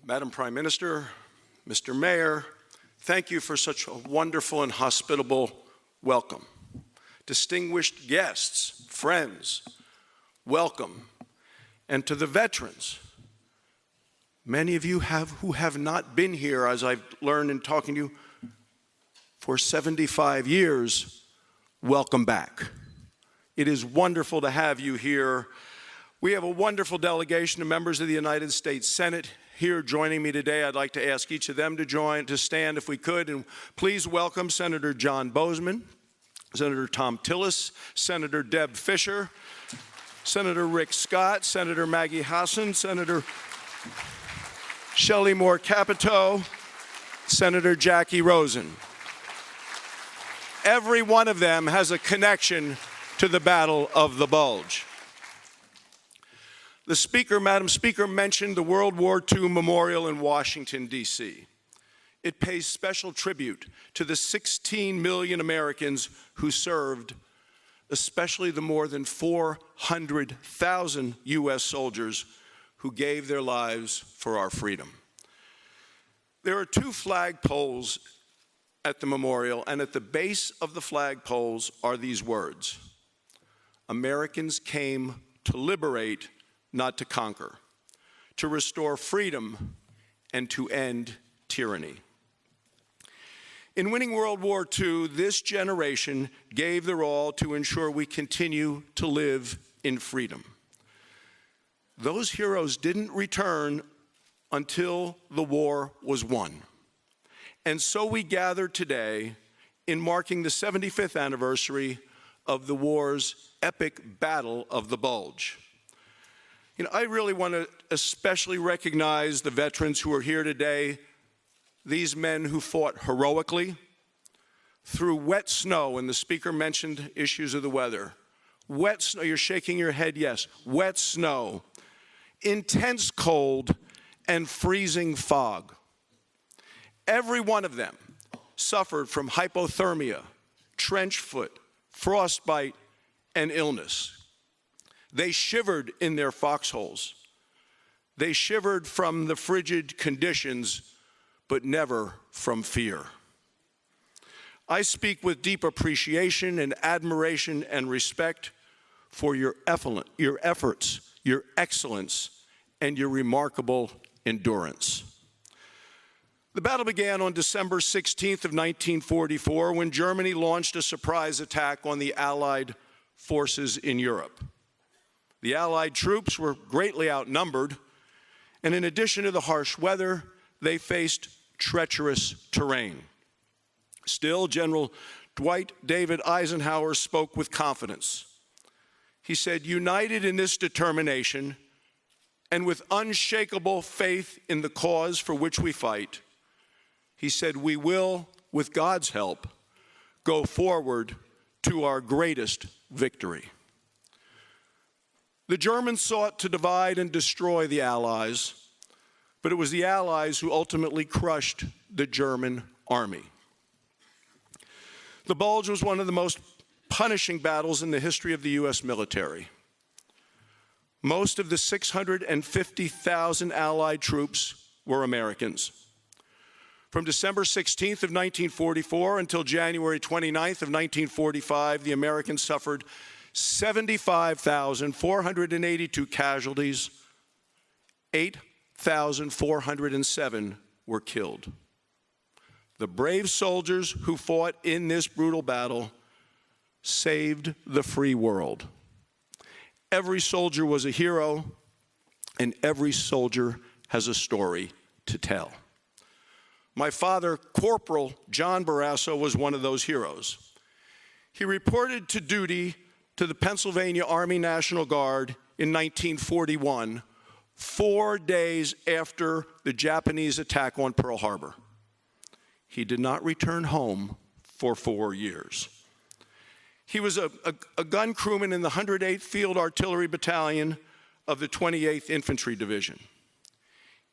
Madam Prime Minister, Mr. Mayor, thank you for such a wonderful and hospitable welcome. Distinguished guests, friends, welcome. And to the veterans, many of you who have not been here, as I've learned in talking to you, for 75 years, welcome back. It is wonderful to have you here. We have a wonderful delegation of members of the United States Senate here joining me today. I'd like to ask each of them to stand if we could, and please welcome Senator John Boozman, Senator Thom Tillis, Senator Deb Fischer, Senator Rick Scott, Senator Maggie Hassan, Senator Shelley Moore Capito, Senator Jackie Rosen. Every one of them has a connection to the Battle of the Bulge. The Speaker, Madam Speaker, mentioned the World War II Memorial in Washington, D.C. It pays special tribute to the 16 million Americans who served, especially the more than 400,000 U.S. soldiers who gave their lives for our freedom. There are two flagpoles at the memorial, and at the base of the flagpoles are these words: Americans came to liberate, not to conquer, to restore freedom and to end tyranny. In winning World War II, this generation gave their all to ensure we continue to live in freedom. Those heroes didn't return until the war was won. And so we gather today in marking the 75th anniversary of the war's epic Battle of the Bulge. I really want to especially recognize the veterans who are here today, these men who fought heroically through wet snow, and the Speaker mentioned issues of the weather. Wet snow, you're shaking your head, yes. Wet snow, intense cold, and freezing fog. Every one of them suffered from hypothermia, trench foot, frostbite, and illness. They shivered in their foxholes. They shivered from the frigid conditions, but never from fear. I speak with deep appreciation and admiration and respect for your efforts, your excellence, and your remarkable endurance. The battle began on December 16th of 1944 when Germany launched a surprise attack on the Allied forces in Europe. The Allied troops were greatly outnumbered, and in addition to the harsh weather, they faced treacherous terrain. Still, General Dwight David Eisenhower spoke with confidence. He said, "United in this determination and with unshakable faith in the cause for which we fight," he said, "we will, with God's help, go forward to our greatest victory." The Germans sought to divide and destroy the Allies, but it was the Allies who ultimately crushed the German army. The Bulge was one of the most punishing battles in the history of the U.S. military. Most of the 650,000 Allied troops were Americans. From December 16th of 1944 until January 29th of 1945, the Americans suffered 75,482 casualties, 8,407 were killed. The brave soldiers who fought in this brutal battle saved the free world. Every soldier was a hero, and every soldier has a story to tell. My father, Corporal John Barrasso, was one of those heroes. He reported to duty to the Pennsylvania Army National Guard in 1941, 4 days after the Japanese attack on Pearl Harbor. He did not return home for 4 years. He was a gun crewman in the 108th Field Artillery Battalion of the 28th Infantry Division.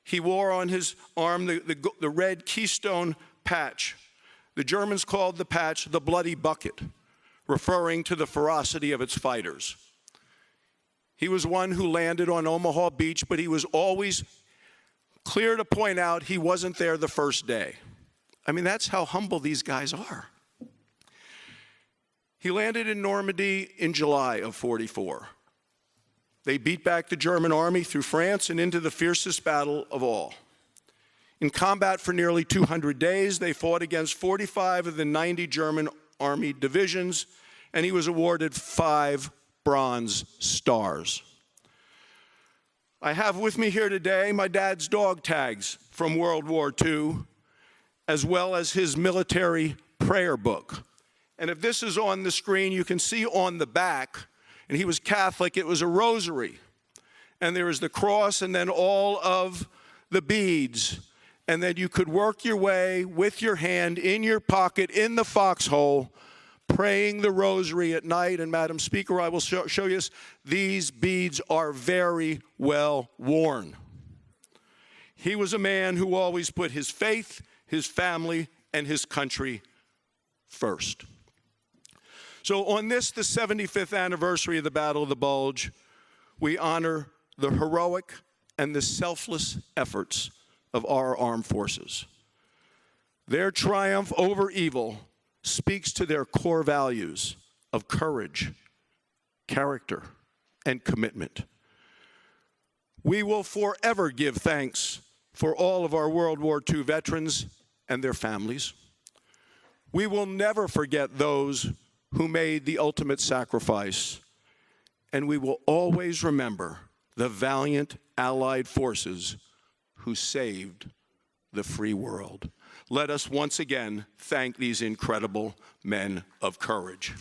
He wore on his arm the red Keystone patch. The Germans called the patch the Bloody Bucket, referring to the ferocity of its fighters. He was one who landed on Omaha Beach, but he was always clear to point out he wasn't there the first day. I mean, that's how humble these guys are. He landed in Normandy in July of 44. They beat back the German army through France and into the fiercest battle of all. In combat for nearly 200 days, they fought against 45 of the 90 German army divisions, and he was awarded 5 Bronze Stars. I have with me here today my dad's dog tags from World War II, as well as his military prayer book. And if this is on the screen, you can see on the back, and he was Catholic, it was a rosary. And there is the cross and then all of the beads. And then you could work your way with your hand in your pocket in the foxhole, praying the rosary at night. And Madam Speaker, I will show you this. These beads are very well worn. He was a man who always put his faith, his family, and his country first. So on this, the 75th anniversary of the Battle of the Bulge, we honor the heroic and the selfless efforts of our armed forces. Their triumph over evil speaks to their core values of courage, character, and commitment. We will forever give thanks for all of our World War II veterans and their families. We will never forget those who made the ultimate sacrifice, and we will always remember the valiant Allied forces who saved the free world. Let us once again thank these incredible men of courage.